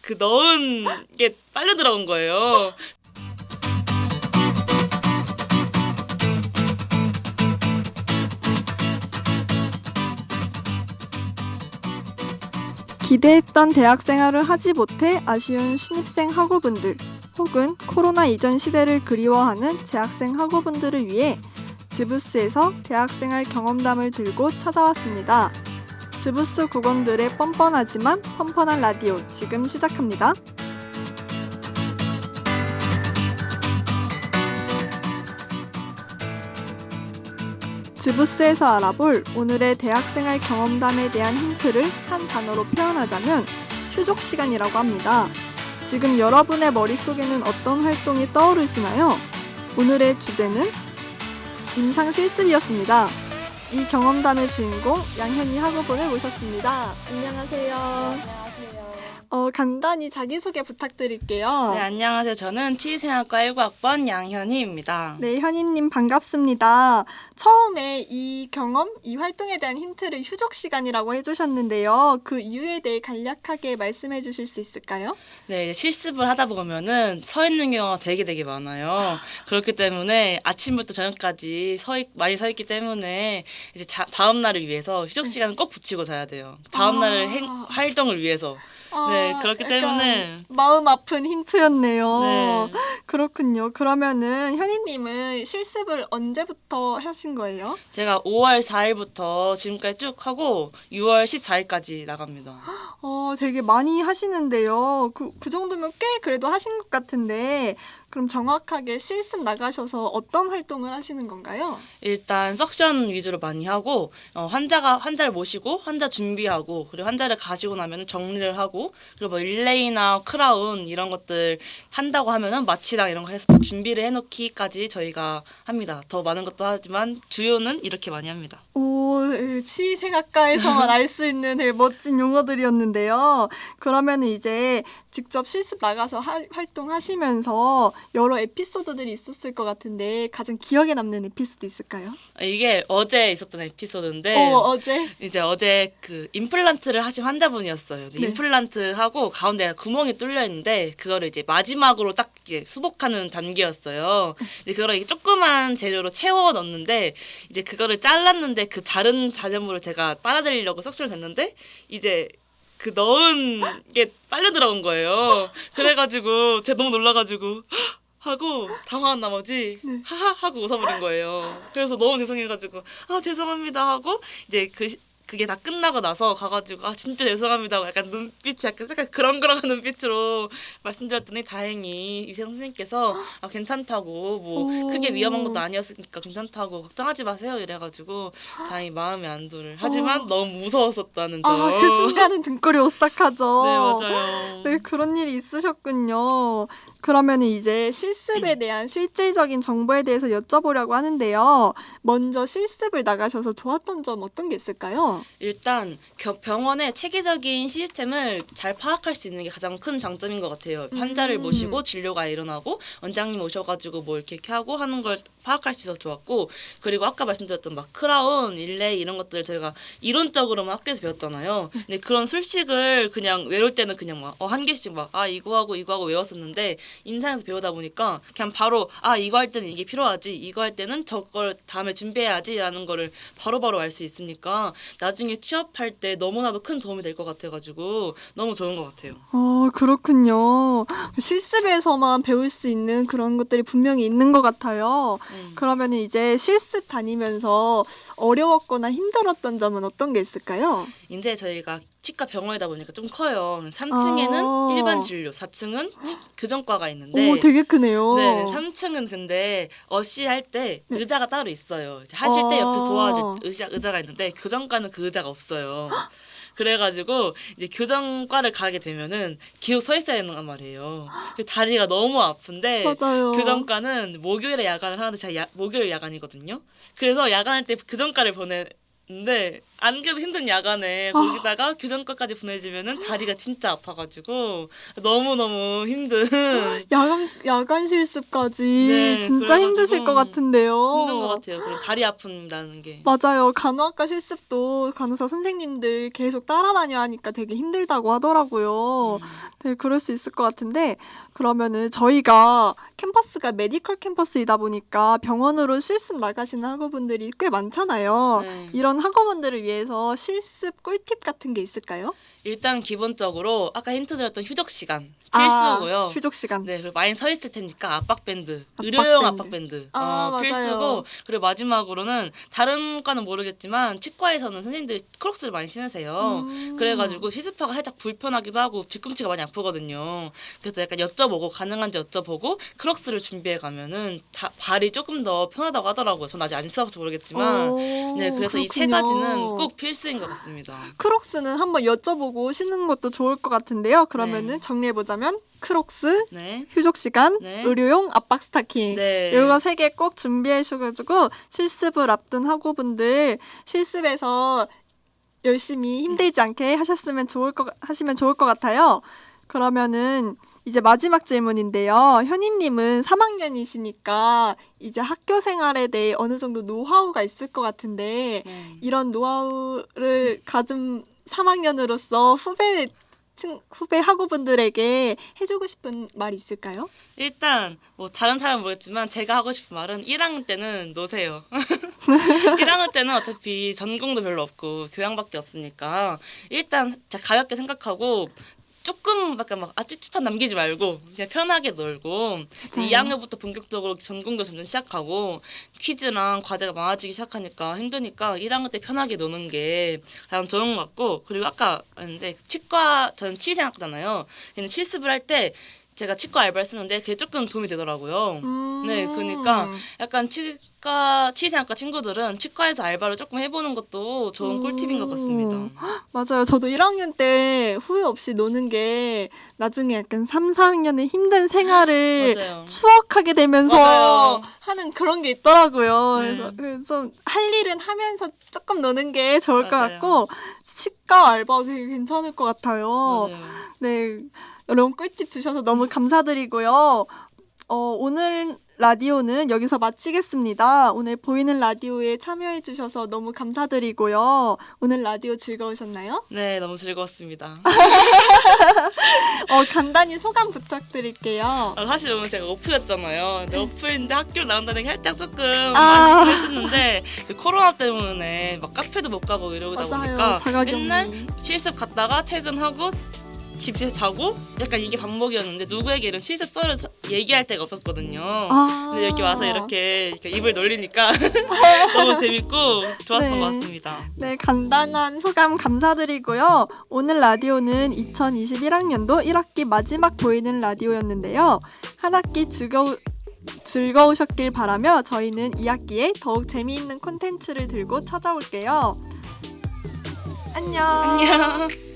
그 넣은 게 빨려 들어간 거예요. 기대했던 대학 생활을 하지 못해 아쉬운 신입생 학우분들 혹은 코로나 이전 시대를 그리워하는 재학생 학우분들을 위해 즈부스에서 대학생활 경험담을 들고 찾아왔습니다. 즈부스 국원들의 뻔뻔하지만 펀펀한 라디오 지금 시작합니다. 즈부스에서 알아볼 오늘의 대학생활 경험담에 대한 힌트를 한 단어로 표현하자면 휴족 시간이라고 합니다. 지금 여러분의 머릿속에는 어떤 활동이 떠오르시나요? 오늘의 주제는 임상 실습이었습니다. 이 경험담의 주인공 양현희 학우분을 모셨습니다. 안녕하세요. 간단히 자기소개 부탁드릴게요. 네, 안녕하세요. 저는 치의생학과 19학번 양현희입니다. 네, 현희님 반갑습니다. 처음에 이 경험, 이 활동에 대한 힌트를 휴족 시간이라고 해주셨는데요. 그 이유에 대해 간략하게 말씀해 주실 수 있을까요? 네, 이제 실습을 하다 보면은 서 있는 경우가 되게 많아요. 그렇기 때문에 아침부터 저녁까지 많이 서 있기 때문에 이제 다음 날을 위해서 휴족 시간을 꼭 붙이고 자야 돼요. 다음 날 활동을 위해서. 네, 그렇기 때문에 마음 아픈 힌트였네요. 네. 그렇군요. 그러면은 현희님은 실습을 언제부터 하신 거예요? 제가 5월 4일부터 지금까지 쭉 하고 6월 14일까지 나갑니다. 되게 많이 하시는데요. 그 정도면 꽤 그래도 하신 것 같은데 그럼 정확하게 실습 나가셔서 어떤 활동을 하시는 건가요? 일단 석션 위주로 많이 하고 환자를 모시고 환자 준비하고 그리고 환자를 가시고 나면 정리를 하고 그리고 뭐 릴레이나 크라운 이런 것들 한다고 하면은 마취랑 이런 거 해서 다 준비를 해놓기까지 저희가 합니다. 더 많은 것도 하지만 주요는 이렇게 많이 합니다. 치의생학과에서만 알 수 있는 되게 멋진 용어들이었는데요. 그러면 이제 직접 실습 나가서 활동하시면서 여러 에피소드들이 있었을 것 같은데 가장 기억에 남는 에피소드 있을까요? 이게 어제 있었던 에피소드인데 어제 그 임플란트를 하신 환자분이었어요. 네. 임플란트 하고 가운데 구멍이 뚫려 있는데 그거를 이제 마지막으로 딱 이제 수복하는 단계였어요. 근데 그거를 이게 조그만 재료로 채워 넣는데 이제 그거를 잘랐는데 그 자른 잔여물을 제가 빨아들이려고 석션을 댔는데 이제 그 넣은 게 빨려 들어간 거예요. 그래가지고 제가 너무 놀라가지고 하고 당황한 나머지 하하 하고 웃어버린 거예요. 그래서 너무 죄송해가지고 죄송합니다 하고 이제 그게 다 끝나고 나서 가가지고 진짜 죄송합니다 하고 약간 눈빛이 약간 그렁그렁한 눈빛으로 말씀드렸더니 다행히 의사 선생님께서 괜찮다고 뭐 크게 위험한 것도 아니었으니까 괜찮다고 걱정하지 마세요 이래가지고 다행히 마음의 안도를 하지만 너무 무서웠었다는 점. 그 순간은 등골이 오싹하죠. 네, 맞아요. 네, 그런 일이 있으셨군요. 그러면 이제 실습에 대한 실질적인 정보에 대해서 여쭤보려고 하는데요. 먼저 실습을 나가셔서 좋았던 점 어떤 게 있을까요? 일단 병원의 체계적인 시스템을 잘 파악할 수 있는 게 가장 큰 장점인 것 같아요. 환자를 모시고 진료가 일어나고 원장님 오셔가지고 뭐 이렇게 하고 하는 걸 파악할 수 있어서 좋았고 그리고 아까 말씀드렸던 막 크라운, 릴레이 이런 것들 저희가 이론적으로만 학교에서 배웠잖아요. 근데 그런 술식을 그냥 외울 때는 그냥 막 한 개씩 막 이거 하고 외웠었는데 임상에서 배우다 보니까 그냥 바로 이거 할 때는 이게 필요하지 이거 할 때는 저걸 다음에 준비해야지 라는 거를 바로바로 알 수 있으니까 나중에 취업할 때 너무나도 큰 도움이 될 것 같아가지고 너무 좋은 것 같아요. 그렇군요. 실습에서만 배울 수 있는 그런 것들이 분명히 있는 것 같아요. 그러면 이제 실습 다니면서 어려웠거나 힘들었던 점은 어떤 게 있을까요? 이제 저희가 치과 병원이다 보니까 좀 커요. 3층에는 일반 진료, 4층은 교정과가 있는데 되게 크네요. 네, 3층은 근데 어시 할 때 의자가 따로 있어요. 이제 하실 때 옆에 도와줄 의자가 있는데 교정과는 그 의자가 없어요. 그래가지고 이제 교정과를 가게 되면은 계속 서 있어야 되는 말이에요. 다리가 너무 아픈데 맞아요. 교정과는 목요일에 야간을 하는데 제가 목요일 야간이거든요. 그래서 야간할 때 교정과를 근데 안 그래도 힘든 야간에 거기다가 교정과까지 보내주면은 다리가 진짜 아파가지고 너무너무 힘든 야간 실습까지 네, 진짜 힘드실 그래가지고 것 같은데요. 힘든 것 같아요. 그리고 다리 아픈다는 게. 맞아요. 간호학과 실습도 간호사 선생님들 계속 따라다녀야 하니까 되게 힘들다고 하더라고요. 네, 그럴 수 있을 것 같은데 그러면은 저희가 캠퍼스가 메디컬 캠퍼스이다 보니까 병원으로 실습 나가시는 학우분들이 꽤 많잖아요. 네. 이런 학우분들을 위해서 실습 꿀팁 같은 게 있을까요? 일단 기본적으로 아까 힌트 드렸던 휴적 시간 필수고요. 휴족 시간. 네, 그리고 많이 서 있을 테니까 압박밴드, 압박밴드. 의료용 압박밴드 맞아요. 필수고, 그리고 마지막으로는 다른 과는 모르겠지만 치과에서는 선생님들이 크록스를 많이 신으세요. 그래가지고 시습하가 살짝 불편하기도 하고 뒤꿈치가 많이 아프거든요. 그래서 약간 여쭤보고 가능한지 여쭤보고 크록스를 준비해 가면은 발이 조금 더 편하다고 하더라고요. 전 아직 안 써봐서 모르겠지만, 네, 그래서 이 세 그렇군요. 가지는 꼭 필수인 것 같습니다. 크록스는 한번 여쭤보고 신는 것도 좋을 것 같은데요. 그러면은 네. 정리해보자면 크록스, 네. 휴족 시간, 네. 의료용 압박 스타킹. 네. 이거 3개 꼭 준비하셔가지고 실습을 앞둔 학우분들 실습에서 열심히 힘들지 않게 하시면 좋을 것 같아요. 그러면은 이제 마지막 질문인데요. 현희님은 3학년이시니까 이제 학교 생활에 대해 어느 정도 노하우가 있을 것 같은데 네. 이런 노하우를 가진 3학년으로서 후배 학우분들에게 해주고 싶은 말이 있을까요? 일단 뭐 다른 사람은 모르겠지만 제가 하고 싶은 말은 1학년 때는 노세요. 1학년 때는 어차피 전공도 별로 없고 교양밖에 없으니까 일단 진짜 가볍게 생각하고 조금 약간 막 찝찝한 남기지 말고 그냥 편하게 놀고 이제 2학년부터 본격적으로 전공도 점점 시작하고 퀴즈랑 과제가 많아지기 시작하니까 힘드니까 1학년 때 편하게 노는 게 가장 좋은 것 같고, 그리고 아까 했는데 저는 치위생학과잖아요. 근데 실습을 할 때 제가 치과 알바를 쓰는데 그게 조금 도움이 되더라고요. 네, 그러니까 약간 치위생학과 친구들은 치과에서 알바를 조금 해보는 것도 좋은 꿀팁인 것 같습니다. 맞아요. 저도 1학년 때 후회 없이 노는 게 나중에 약간 3, 4학년의 힘든 생활을 맞아요. 추억하게 되면서 맞아요. 하는 그런 게 있더라고요. 네. 그래서 좀 할 일은 하면서 조금 노는 게 좋을 것 맞아요. 같고 치과 알바 되게 괜찮을 것 같아요. 맞아요. 네, 여러분 꿀팁 주셔서 너무 감사드리고요. 오늘 라디오는 여기서 마치겠습니다. 오늘 보이는 라디오에 참여해 주셔서 너무 감사드리고요. 오늘 라디오 즐거우셨나요? 네, 너무 즐거웠습니다. 간단히 소감 부탁드릴게요. 사실 오늘 제가 오프였잖아요. 근데 오프인데 학교를 나온다는 게 살짝 조금 아. 많이 했었는데 코로나 때문에 막 카페도 못 가고 이러다 맞아요. 보니까 자가격리. 맨날 실습 갔다가 퇴근하고 집에서 자고 약간 이게 반복이었는데 누구에게 이런 실습 썰을 얘기할 데가 없었거든요. 근데 여기 와서 이렇게 입을 놀리니까 너무 재밌고 좋았던 네. 것 같습니다. 네, 간단한 소감 감사드리고요. 오늘 라디오는 2021학년도 1학기 마지막 보이는 라디오였는데요. 한 학기 즐거우셨길 바라며 저희는 2학기에 더욱 재미있는 콘텐츠를 들고 찾아올게요. 안녕. 안녕.